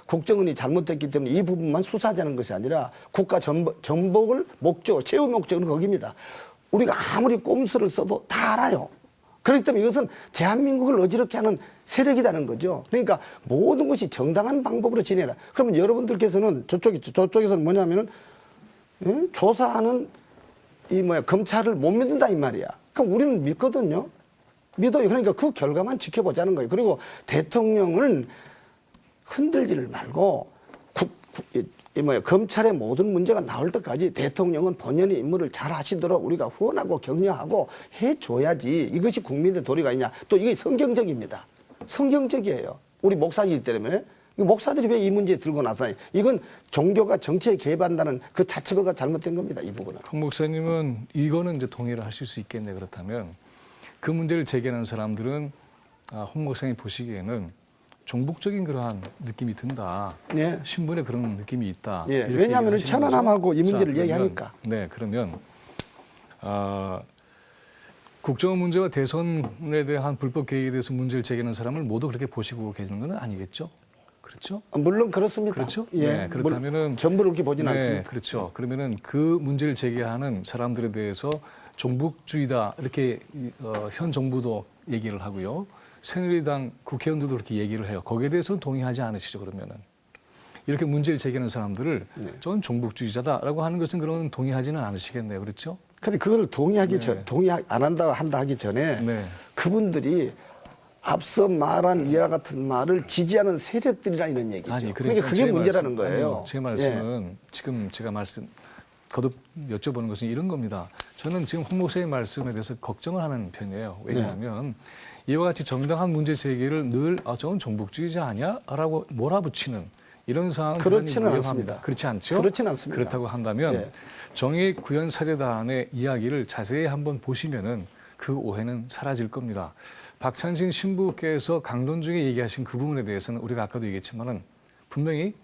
국정원이 잘못됐기 때문에 이 부분만 수사하자는 것이 아니라 국가 전복을 최후 목적은 거기입니다. 우리가 아무리 꼼수를 써도 다 알아요. 그렇기 때문에 이것은 대한민국을 어지럽게 하는 세력이라는 거죠. 그러니까 모든 것이 정당한 방법으로 진행해라. 그러면 여러분들께서는 저쪽에서는 뭐냐면은 조사하는 검찰을 못 믿는다 이 말이야. 그럼 우리는 믿거든요. 믿어요. 그러니까 그 결과만 지켜보자는 거예요. 그리고 대통령은 흔들지를 말고 검찰의 모든 문제가 나올 때까지 대통령은 본연의 임무를 잘 하시도록 우리가 후원하고 격려하고 해줘야지 이것이 국민의 도리가 있냐. 또 이게 성경적입니다. 성경적이에요. 우리 목사이기 때문에. 목사들이 왜 이 문제 들고 나서 이건 종교가 정치에 개입한다는 그 자체가 잘못된 겁니다. 이 부분은. 황 목사님은 이거는 이제 동의를 하실 수 있겠네. 그렇다면 그 문제를 제기하는 사람들은 황 목사님 보시기에는 종북적인 그러한 느낌이 든다. 예. 신분에 그런 느낌이 있다. 예. 왜냐하면 천안함하고 이 문제를 그러면, 얘기하니까. 네, 그러면 국정원 문제와 대선에 대한 불법 개입에 대해서 문제를 제기하는 사람을 모두 그렇게 보시고 계시는 건 아니겠죠? 그렇죠? 물론 그렇습니다. 그렇죠? 예. 네, 그렇다면은 전부 그렇게 보지는 네, 않습니다. 그렇죠. 그러면은 그 문제를 제기하는 사람들에 대해서 종북주의다 이렇게 현 정부도 얘기를 하고요. 새누리당 국회의원들도 그렇게 얘기를 해요. 거기에 대해서는 동의하지 않으시죠? 그러면은 이렇게 문제를 제기하는 사람들을 저는 종북주의자다라고 하는 것은 그런 동의하지는 않으시겠네요. 그렇죠? 근데 그걸 동의 안 한다 하기 전에 네. 그분들이 앞서 말한 이와 같은 말을 지지하는 세력들이라 이런 얘기죠. 아니, 그러니까 그게 문제라는 거예요. 아니요, 제 말씀은 지금 제가 거듭 여쭤보는 것은 이런 겁니다. 저는 지금 홍 목사의 말씀에 대해서 걱정을 하는 편이에요. 왜냐하면 이와 같이 정당한 문제 제기를 늘 저건 종북주의자 아니야? 라고 몰아붙이는 이런 상황은 그렇지는 않습니다. 그렇지 않죠? 그렇지는 않습니다. 그렇다고 한다면 정의구현사재단의 이야기를 자세히 한번 보시면은 그 오해는 사라질 겁니다. 박찬신 신부께서 강론 중에 얘기하신 그 부분에 대해서는 우리가 아까도 얘기했지만은 분명히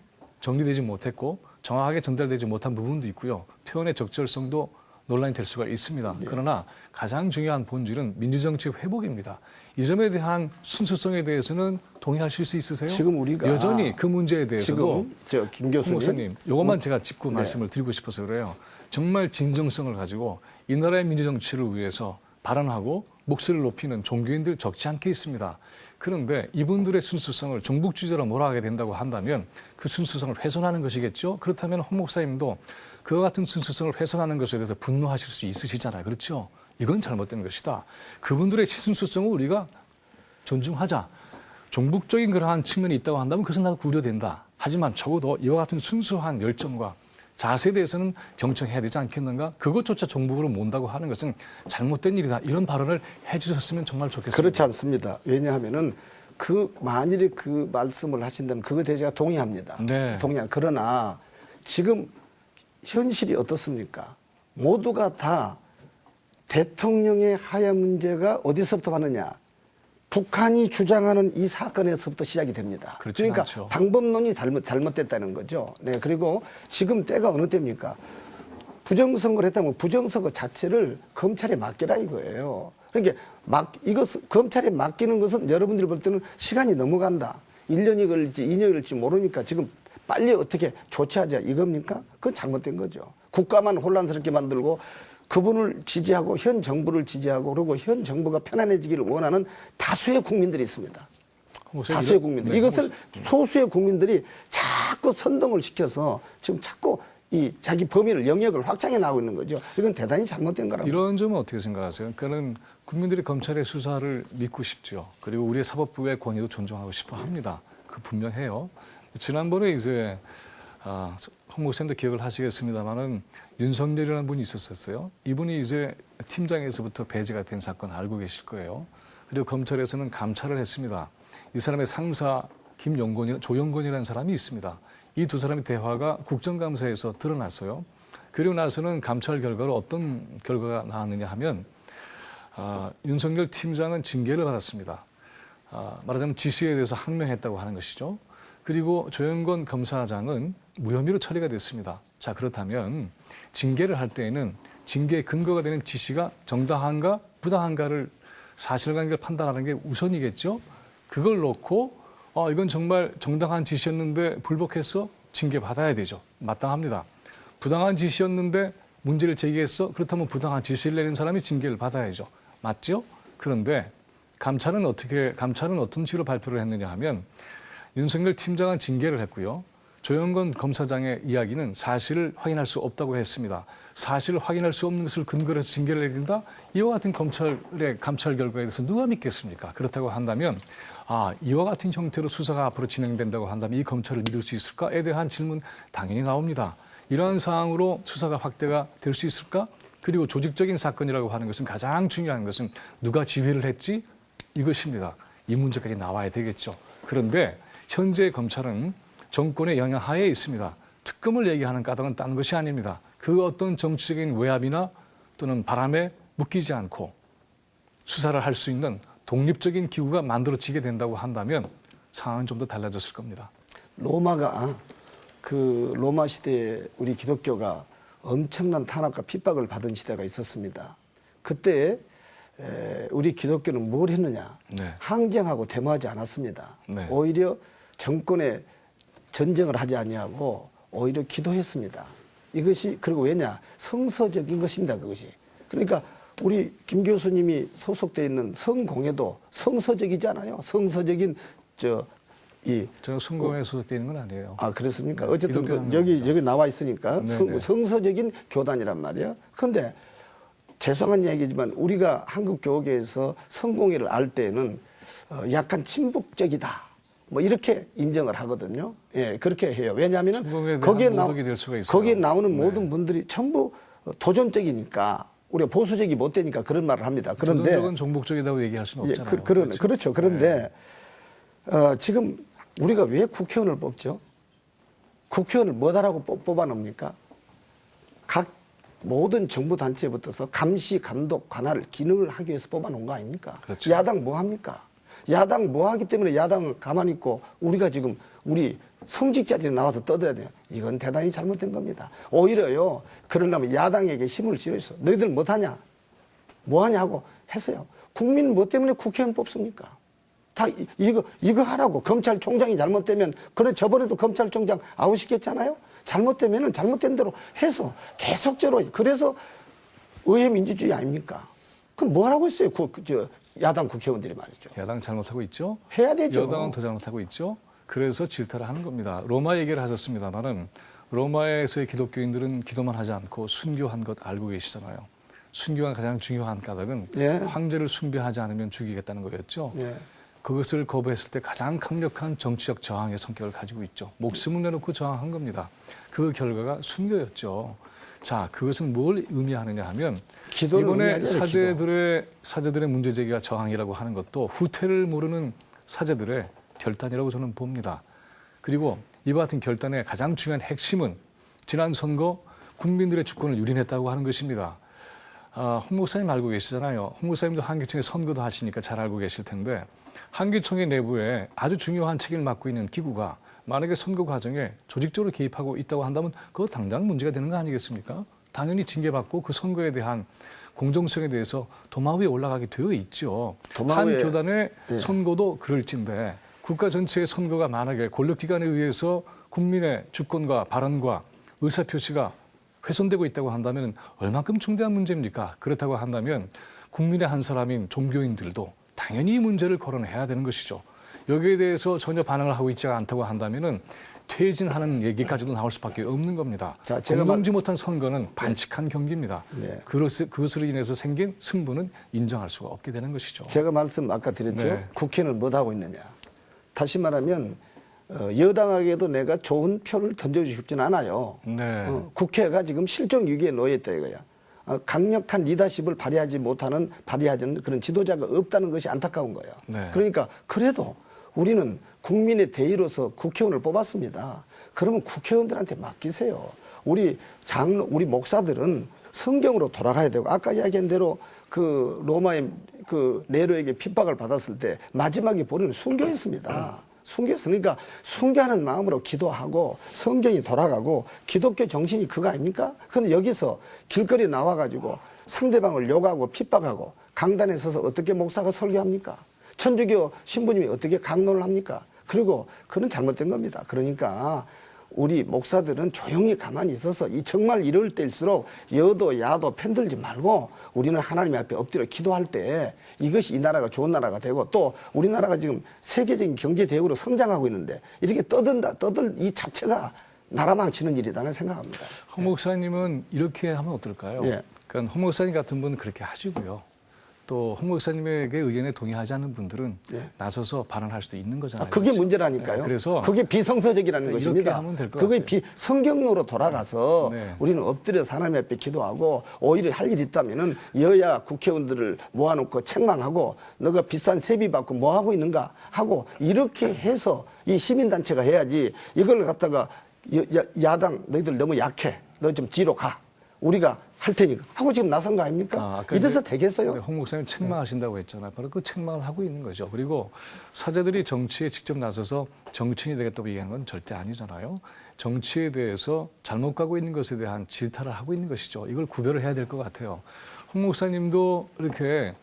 정리되지 못했고 정확하게 전달되지 못한 부분도 있고요. 표현의 적절성도 논란이 될 수가 있습니다. 그러나 가장 중요한 본질은 민주정치의 회복입니다. 이 점에 대한 순수성에 대해서는 동의하실 수 있으세요? 지금 우리가 여전히 그 문제에 대해서도 지금 김 교수님, 목사님, 이것만 제가 짚고 말씀을 드리고 싶어서 그래요. 정말 진정성을 가지고 이 나라의 민주정치를 위해서 발언하고 목소리를 높이는 종교인들 적지 않게 있습니다. 그런데 이분들의 순수성을 종북주의자로 몰아가게 된다고 한다면 그 순수성을 훼손하는 것이겠죠. 그렇다면 홍 목사님도 그와 같은 순수성을 훼손하는 것에 대해서 분노하실 수 있으시잖아요. 그렇죠? 이건 잘못된 것이다. 그분들의 순수성을 우리가 존중하자. 종북적인 그러한 측면이 있다고 한다면 그것은 나도 우려된다. 하지만 적어도 이와 같은 순수한 열정과 자세에 대해서는 경청해야 되지 않겠는가? 그것조차 종북으로 몬다고 하는 것은 잘못된 일이다. 이런 발언을 해주셨으면 정말 좋겠습니다. 그렇지 않습니다. 왜냐하면은 만일에 그 말씀을 하신다면 그거에 대해 제가 동의합니다. 네. 그러나 지금 현실이 어떻습니까? 모두가 다 대통령의 하야 문제가 어디서부터 왔느냐? 북한이 주장하는 이 사건에서부터 시작이 됩니다. 그러니까 않죠. 방법론이 잘못됐다는 거죠. 네, 그리고 지금 때가 어느 때입니까? 부정선거를 했다면 부정선거 자체를 검찰에 맡기라 이거예요. 그러니까 검찰에 맡기는 것은 여러분들이 볼 때는 시간이 넘어간다. 1년이 걸릴지 2년이 걸릴지 모르니까 지금 빨리 어떻게 조치하자 이겁니까? 그건 잘못된 거죠. 국가만 혼란스럽게 만들고 그분을 지지하고 현 정부를 지지하고 그리고 현 정부가 편안해지기를 원하는 다수의 국민들이 있습니다. 다수의 국민들. 네, 이것을 소수의 국민들이 자꾸 선동을 시켜서 지금 자꾸 이 자기 범위를 영역을 확장해 나가고 있는 거죠. 이건 대단히 잘못된 거라고. 이런 점은 어떻게 생각하세요? 그러니까는 국민들이 검찰의 수사를 믿고 싶죠. 그리고 우리의 사법부의 권위도 존중하고 싶어 합니다. 그 분명해요. 지난번에 이제 홍 목사님도 기억을 하시겠습니다만은 윤석열이라는 분이 있었어요. 이분이 이제 팀장에서부터 배제가 된 사건 알고 계실 거예요. 그리고 검찰에서는 감찰을 했습니다. 이 사람의 상사 조영건이라는 사람이 있습니다. 이 두 사람의 대화가 국정감사에서 드러났어요. 그리고 나서는 감찰 결과로 어떤 결과가 나왔느냐 하면 윤석열 팀장은 징계를 받았습니다. 말하자면 지시에 대해서 항명했다고 하는 것이죠. 그리고 조영건 검사장은 무혐의로 처리가 됐습니다. 자, 그렇다면 징계를 할 때에는 징계의 근거가 되는 지시가 정당한가 부당한가를 사실관계를 판단하는 게 우선이겠죠. 그걸 놓고 이건 정말 정당한 지시였는데 불복했어? 징계 받아야 되죠. 마땅합니다. 부당한 지시였는데 문제를 제기했어? 그렇다면 부당한 지시를 내린 사람이 징계를 받아야죠. 맞죠? 그런데 감찰은 어떤 식으로 발표를 했느냐 하면 윤석열 팀장은 징계를 했고요. 조영건 검사장의 이야기는 사실을 확인할 수 없다고 했습니다. 사실을 확인할 수 없는 것을 근거로 해서 징계를 내린다? 이와 같은 검찰의 감찰 결과에 대해서 누가 믿겠습니까? 그렇다고 한다면 이와 같은 형태로 수사가 앞으로 진행된다고 한다면 이 검찰을 믿을 수 있을까에 대한 질문 당연히 나옵니다. 이러한 사항으로 수사가 확대가 될 수 있을까? 그리고 조직적인 사건이라고 하는 것은 가장 중요한 것은 누가 지휘를 했지? 이것입니다. 이 문제까지 나와야 되겠죠. 그런데 현재 검찰은 정권의 영향 하에 있습니다. 특검을 얘기하는 까닭은 딴 것이 아닙니다. 그 어떤 정치적인 외압이나 또는 바람에 묶이지 않고 수사를 할 수 있는 독립적인 기구가 만들어지게 된다고 한다면 상황은 좀 더 달라졌을 겁니다. 로마 시대에 우리 기독교가 엄청난 탄압과 핍박을 받은 시대가 있었습니다. 그때 우리 기독교는 뭘 했느냐? 네. 항쟁하고 데모하지 않았습니다. 네. 오히려 정권에 전쟁을 하지 아니하고 오히려 기도했습니다. 이것이 그리고 왜냐? 성서적인 것입니다. 그것이. 그러니까 우리 김 교수님이 소속돼 있는 성공회도 성서적이잖아요. 성서적인 제가 성공회에 소속되어 있는 건 아니에요. 그렇습니까? 어쨌든 여기 나와 있으니까 성서적인 교단이란 말이에요. 그런데 죄송한 얘기지만 우리가 한국 교계에서 성공회를 알 때는 약간 친북적이다. 뭐 이렇게 인정을 하거든요. 예, 그렇게 해요. 왜냐하면 거기에 나오는 모든 분들이 전부 도전적이니까 우리가 보수적이 못 되니까 그런 말을 합니다. 그런데 도전적은 종북적이라고 얘기할 수는 없잖아요. 그렇죠. 그런데 지금 우리가 왜 국회의원을 뽑죠? 국회의원을 뭐다라고 뽑아놓습니까? 각 모든 정부 단체에 붙어서 감시, 감독, 관할 기능을 하기 위해서 뽑아놓은 거 아닙니까? 그렇죠. 야당 뭐 합니까? 야당 뭐 하기 때문에 야당은 가만히 있고 우리가 지금 우리 성직자들이 나와서 떠들어야 돼요. 이건 대단히 잘못된 겁니다. 오히려요. 그러려면 야당에게 힘을 실어서 너희들 못하냐? 뭐하냐고 했어요. 국민 뭐 때문에 국회의원 뽑습니까? 다 이거 하라고. 검찰총장이 잘못되면 그래 저번에도 검찰총장 아웃시켰잖아요. 잘못되면은 잘못된 대로 해서 계속적으로 그래서 의회 민주주의 아닙니까? 그럼 뭐 하라고 했어요? 야당 국회의원들이 말이죠. 야당 잘못하고 있죠. 해야 되죠. 여당은 더 잘못하고 있죠. 그래서 질타를 하는 겁니다. 로마 얘기를 하셨습니다만은 로마에서의 기독교인들은 기도만 하지 않고 순교한 것 알고 계시잖아요. 순교가 가장 중요한 까닭은 예. 황제를 숭배하지 않으면 죽이겠다는 거였죠. 예. 그것을 거부했을 때 가장 강력한 정치적 저항의 성격을 가지고 있죠. 목숨을 내놓고 저항한 겁니다. 그 결과가 순교였죠. 자, 그것은 뭘 의미하느냐 하면 기도를 이번에 의미하잖아요, 사제들의 문제 제기가 저항이라고 하는 것도 후퇴를 모르는 사제들의 결단이라고 저는 봅니다. 그리고 이와 같은 결단의 가장 중요한 핵심은 지난 선거 국민들의 주권을 유린했다고 하는 것입니다. 홍 목사님 알고 계시잖아요. 홍 목사님도 한기총에 선거도 하시니까 잘 알고 계실 텐데 한기총의 내부에 아주 중요한 책임을 맡고 있는 기구가 만약에 선거 과정에 조직적으로 개입하고 있다고 한다면 그거 당장 문제가 되는 거 아니겠습니까? 당연히 징계받고 그 선거에 대한 공정성에 대해서 도마 위에 올라가게 되어 있죠. 한 교단의 선거도 그럴진데 국가 전체의 선거가 만약에 권력기관에 의해서 국민의 주권과 발언과 의사표시가 훼손되고 있다고 한다면 얼만큼 중대한 문제입니까? 그렇다고 한다면 국민의 한 사람인 종교인들도 당연히 이 문제를 거론해야 되는 것이죠. 여기에 대해서 전혀 반응을 하고 있지 않다고 한다면 퇴진하는 얘기까지도 나올 수밖에 없는 겁니다. 자, 제가 공정지 못한 선거는 반칙한 경기입니다. 네. 그것으로 인해서 생긴 승부는 인정할 수가 없게 되는 것이죠. 제가 말씀 아까 드렸죠. 네. 국회는 뭐 하고 있느냐. 다시 말하면 여당에게도 내가 좋은 표를 던져주고 싶지는 않아요. 네. 국회가 지금 실종 위기에 놓여 있다 이거야. 강력한 리더십을 발휘하는 그런 지도자가 없다는 것이 안타까운 거예요. 네. 그러니까 그래도 우리는 국민의 대의로서 국회의원을 뽑았습니다. 그러면 국회의원들한테 맡기세요. 우리 목사들은 성경으로 돌아가야 되고 아까 이야기한 대로 그 로마의 그 네로에게 핍박을 받았을 때 마지막에 본인은 순교했습니다. 순교했으니까 순교하는 마음으로 기도하고 성경이 돌아가고 기독교 정신이 그거 아닙니까? 그런데 여기서 길거리에 나와가지고 상대방을 욕하고 핍박하고 강단에 서서 어떻게 목사가 설교합니까? 천주교 신부님이 어떻게 강론을 합니까? 그리고 그건 잘못된 겁니다. 그러니까 우리 목사들은 조용히 가만히 있어서 정말 이럴 때일수록 여도 야도 편들지 말고 우리는 하나님 앞에 엎드려 기도할 때 이것이 이 나라가 좋은 나라가 되고 또 우리나라가 지금 세계적인 경제 대국으로 성장하고 있는데 이렇게 떠들 이 자체가 나라 망치는 일이라는 생각합니다. 홍 목사님은 이렇게 하면 어떨까요? 예. 그러니까 홍 목사님 같은 분은 그렇게 하시고요. 또 홍 목사님에게 의견에 동의하지 않는 분들은 예. 나서서 발언할 수도 있는 거잖아요. 그게 문제라니까요. 네, 그래서 그게 비성서적이라는 이렇게 것입니다. 하면 될것 그게 같아요. 성경으로 돌아가서 네. 우리는 엎드려서 하나님 앞에 기도하고 오히려 할 일이 있다면은 여야 국회의원들을 모아놓고 책망하고 너가 비싼 세비 받고 뭐 하고 있는가 하고 이렇게 해서 이 시민단체가 해야지 이걸 갖다가 야당 너희들 너무 약해. 너 좀 뒤로 가. 우리가 할 테니까 하고 지금 나선 거 아닙니까? 이래서 되겠어요? 홍 목사님 책망하신다고 했잖아요. 바로 그 책망을 하고 있는 거죠. 그리고 사제들이 정치에 직접 나서서 정치인이 되겠다고 얘기하는 건 절대 아니잖아요. 정치에 대해서 잘못 가고 있는 것에 대한 질타를 하고 있는 것이죠. 이걸 구별을 해야 될 것 같아요. 홍 목사님도 이렇게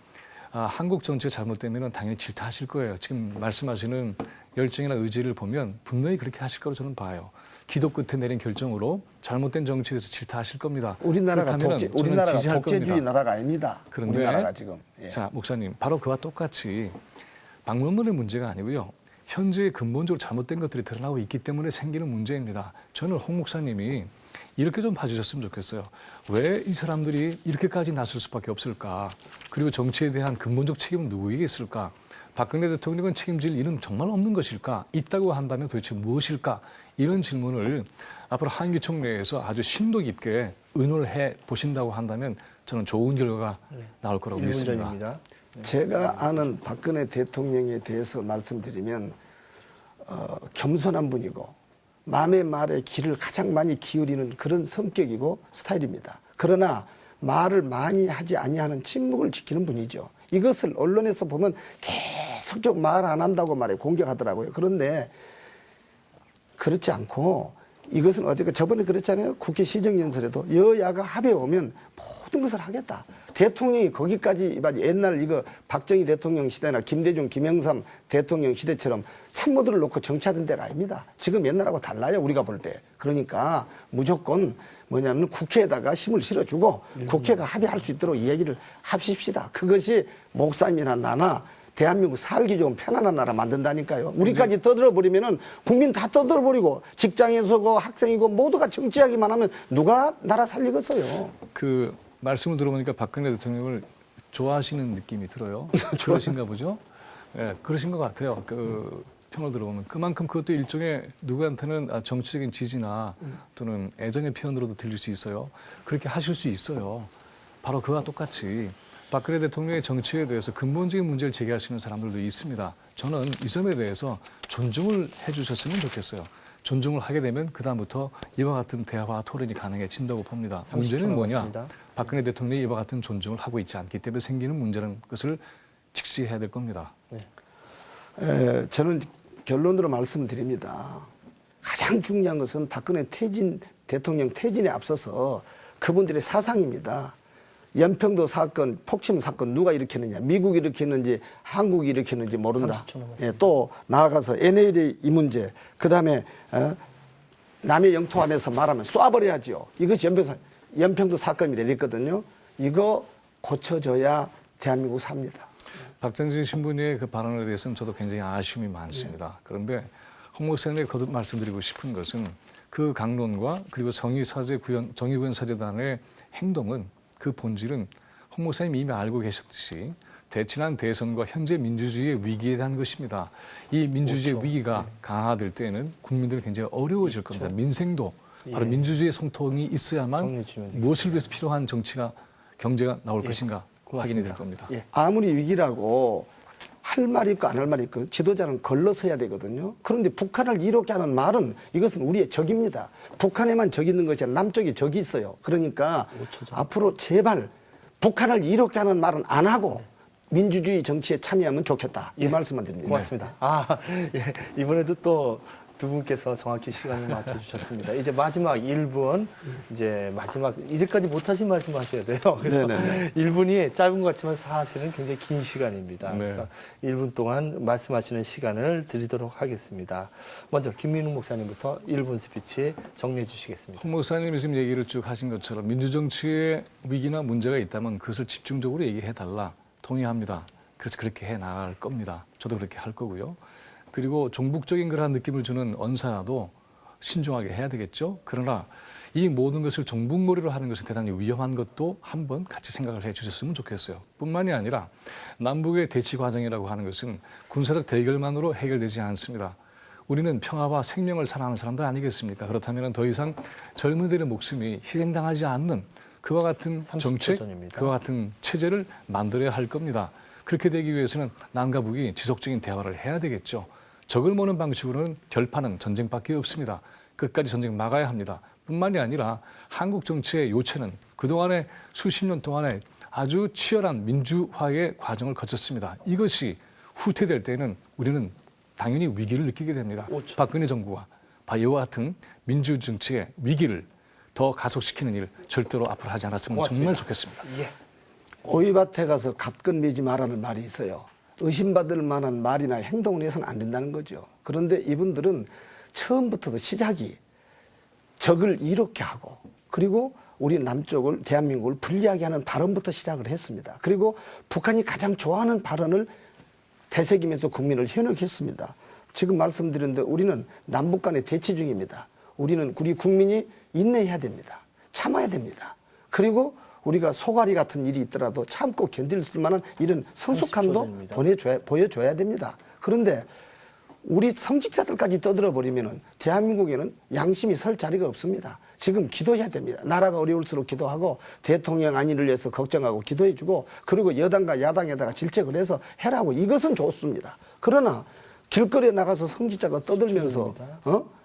한국 정치가 잘못되면 당연히 질타하실 거예요. 지금 말씀하시는 열정이나 의지를 보면 분명히 그렇게 하실 거로 저는 봐요. 기도 끝에 내린 결정으로 잘못된 정치에 대해서 질타하실 겁니다. 우리나라가 독재주의 겁니다. 나라가 아닙니다. 그런데 우리나라가 지금. 예. 자, 목사님, 바로 그와 똑같이 방법론의 문제가 아니고요. 현재 근본적으로 잘못된 것들이 드러나고 있기 때문에 생기는 문제입니다. 저는 홍 목사님이 이렇게 좀 봐주셨으면 좋겠어요. 왜 이 사람들이 이렇게까지 나설 수밖에 없을까? 그리고 정치에 대한 근본적 책임은 누구에게 있을까? 박근혜 대통령은 책임질 일은 정말 없는 것일까? 있다고 한다면 도대체 무엇일까? 이런 질문을 앞으로 한기총 내에서 아주 심도 깊게 의논해 보신다고 한다면 저는 좋은 결과가 나올 거라고 믿습니다. 제가 아는 박근혜 대통령에 대해서 말씀드리면 겸손한 분이고 남의 말에 귀를 가장 많이 기울이는 그런 성격이고 스타일입니다. 그러나 말을 많이 하지 아니하는 침묵을 지키는 분이죠. 이것을 언론에서 보면 계속 말 안 한다고 말해 공격하더라고요. 그런데 그렇지 않고 이것은 어디가 저번에 그랬잖아요. 국회 시정연설에도 여야가 합의해 오면 모든 것을 하겠다. 대통령이 거기까지 옛날 이거 박정희 대통령 시대나 김대중, 김영삼 대통령 시대처럼 참모들을 놓고 정치하던 때가 아닙니다. 지금 옛날하고 달라요. 우리가 볼 때. 그러니까 무조건 뭐냐면 국회에다가 힘을 실어주고 국회가 합의할 수 있도록 이야기를 합시다. 그것이 목사님이나 나나 대한민국 살기 좋은 편안한 나라 만든다니까요. 우리까지 떠들어버리면은 국민 다 떠들어버리고 직장에서고 학생이고 모두가 정치하기만 하면 누가 나라 살리겠어요. 그 말씀을 들어보니까 박근혜 대통령을 좋아하시는 느낌이 들어요. 그러신가 보죠? 예, 그러신 것 같아요. 평을 들어보면 그만큼 그것도 일종의 누구한테는 정치적인 지지나 또는 애정의 표현으로도 들릴 수 있어요. 그렇게 하실 수 있어요. 바로 그와 똑같이 박근혜 대통령의 정치에 대해서 근본적인 문제를 제기할 수 있는 사람들도 있습니다. 저는 이 점에 대해서 존중을 해주셨으면 좋겠어요. 존중을 하게 되면 그다음부터 이와 같은 대화와 토론이 가능해진다고 봅니다. 30초 문제는 뭐냐? 남았습니다. 박근혜 대통령이 이와 같은 존중을 하고 있지 않기 때문에 생기는 문제는 것을 직시해야 될 겁니다. 저는 결론으로 말씀을 드립니다. 가장 중요한 것은 박근혜 대통령 퇴진에 앞서서 그분들의 사상입니다. 연평도 사건, 폭침 사건 누가 일으켰느냐, 미국이 일으켰는지 한국이 일으켰는지 모른다. 30초 남았습니다. 또 나아가서 NLL 이 문제, 그다음에 남의 영토 안에서 말하면 쏴버려야죠. 이것이 연평도 사건이 되었거든요. 이거 고쳐져야 대한민국 삽니다. 박정진 신부님의 그 발언에 대해서는 저도 굉장히 아쉬움이 많습니다. 그런데 홍 목사님에게 거듭 말씀드리고 싶은 것은 그 강론과 그리고 정의구현 사제단의 행동은 그 본질은 홍 목사님이 이미 알고 계셨듯이 대치난 대선과 현재 민주주의의 위기에 대한 것입니다. 이 민주주의의 그렇죠. 위기가 강화될 때에는 국민들은 굉장히 어려워질 겁니다. 민생도 바로 민주주의의 성통이 있어야만 정리해 주시면 무엇을 위해서 필요한 정치가 경제가 나올 것인가 확인이 될 고맙습니다. 겁니다. 예. 아무리 위기라고 할 말이 있고 안 할 말이 있고 지도자는 걸러서야 되거든요. 그런데 북한을 이롭게 하는 말은 이것은 우리의 적입니다. 북한에만 적이 있는 것이 아니라 남쪽에 적이 있어요. 그러니까 5초 전. 앞으로 제발 북한을 이롭게 하는 말은 안 하고 민주주의 정치에 참여하면 좋겠다. 이 말씀만 드립니다. 고맙습니다. 예. 이번에도 또 두 분께서 정확히 시간을 맞춰주셨습니다. 이제 마지막 1분, 이제 마지막, 이제까지 못하신 말씀 하셔야 돼요. 그래서 네네네. 1분이 짧은 것 같지만 사실은 굉장히 긴 시간입니다. 네. 그래서 1분 동안 말씀하시는 시간을 드리도록 하겠습니다. 먼저 김민웅 목사님부터 1분 스피치 정리해 주시겠습니다. 홍 목사님이 지금 얘기를 쭉 하신 것처럼 민주정치에 위기나 문제가 있다면 그것을 집중적으로 얘기해달라. 동의합니다. 그래서 그렇게 해 나갈 겁니다. 저도 그렇게 할 거고요. 그리고 종북적인 그러한 느낌을 주는 언사도 신중하게 해야 되겠죠. 그러나 이 모든 것을 종북몰이로 하는 것은 대단히 위험한 것도 한번 같이 생각을 해 주셨으면 좋겠어요. 뿐만이 아니라 남북의 대치 과정이라고 하는 것은 군사적 대결만으로 해결되지 않습니다. 우리는 평화와 생명을 사랑하는 사람들 아니겠습니까? 그렇다면 더 이상 젊은이들의 목숨이 희생당하지 않는 그와 같은 30초 정책, 전입니다. 그와 같은 체제를 만들어야 할 겁니다. 그렇게 되기 위해서는 남과 북이 지속적인 대화를 해야 되겠죠. 적을 모는 방식으로는 결판은 전쟁밖에 없습니다. 끝까지 전쟁 막아야 합니다. 뿐만이 아니라 한국 정치의 요체는 그동안에 수십 년 동안에 아주 치열한 민주화의 과정을 거쳤습니다. 이것이 후퇴될 때는 우리는 당연히 위기를 느끼게 됩니다. 5초. 박근혜 정부와 이와 같은 민주 정치의 위기를 더 가속시키는 일 절대로 앞으로 하지 않았으면 고맙습니다. 정말 좋겠습니다. 예. 오이밭에 가서 갑근 매지 마라는 말이 있어요. 의심받을 만한 말이나 행동을 해서는 안 된다는 거죠. 그런데 이분들은 처음부터도 시작이 적을 이롭게 하고 그리고 우리 남쪽을 대한민국을 불리하게 하는 발언부터 시작을 했습니다. 그리고 북한이 가장 좋아하는 발언을 되새기면서 국민을 현혹했습니다. 지금 말씀드렸는데 우리는 남북 간의 대치 중입니다. 우리 국민이 인내해야 됩니다. 참아야 됩니다. 그리고 우리가 소가리 같은 일이 있더라도 참고 견딜 수 만한 이런 30초 성숙함도 전입니다. 보여줘야 됩니다. 그런데 우리 성직자들까지 떠들어버리면 대한민국에는 양심이 설 자리가 없습니다. 지금 기도해야 됩니다. 나라가 어려울수록 기도하고 대통령 안위를 위해서 걱정하고 기도해주고 그리고 여당과 야당에다가 질책을 해서 해라고 이것은 좋습니다. 그러나 길거리에 나가서 성직자가 떠들면서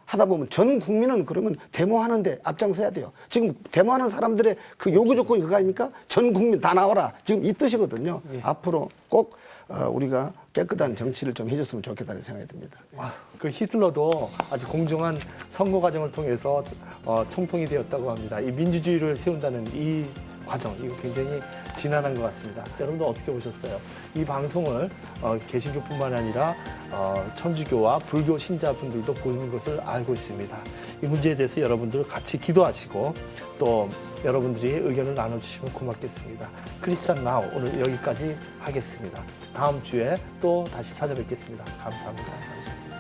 하다 보면 전 국민은 그러면 데모하는데 앞장서야 돼요. 지금 데모하는 사람들의 그 요구 조건이 그거 아닙니까? 전 국민 다 나와라. 지금 이 뜻이거든요. 앞으로 꼭 우리가 깨끗한 정치를 좀 해줬으면 좋겠다는 생각이 듭니다. 그 히틀러도 아주 공정한 선거 과정을 통해서 총통이 되었다고 합니다. 이 민주주의를 세운다는 이 과정, 이거 굉장히 지난한 것 같습니다. 여러분들 어떻게 보셨어요? 이 방송을 개신교뿐만 아니라 천주교와 불교 신자분들도 보는 것을 알고 있습니다. 이 문제에 대해서 여러분들 같이 기도하시고 또 여러분들이 의견을 나눠주시면 고맙겠습니다. 크리스찬 나우 오늘 여기까지 하겠습니다. 다음 주에 또 다시 찾아뵙겠습니다. 감사합니다. 감사합니다.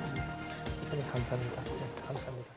감사합니다. 네, 감사합니다.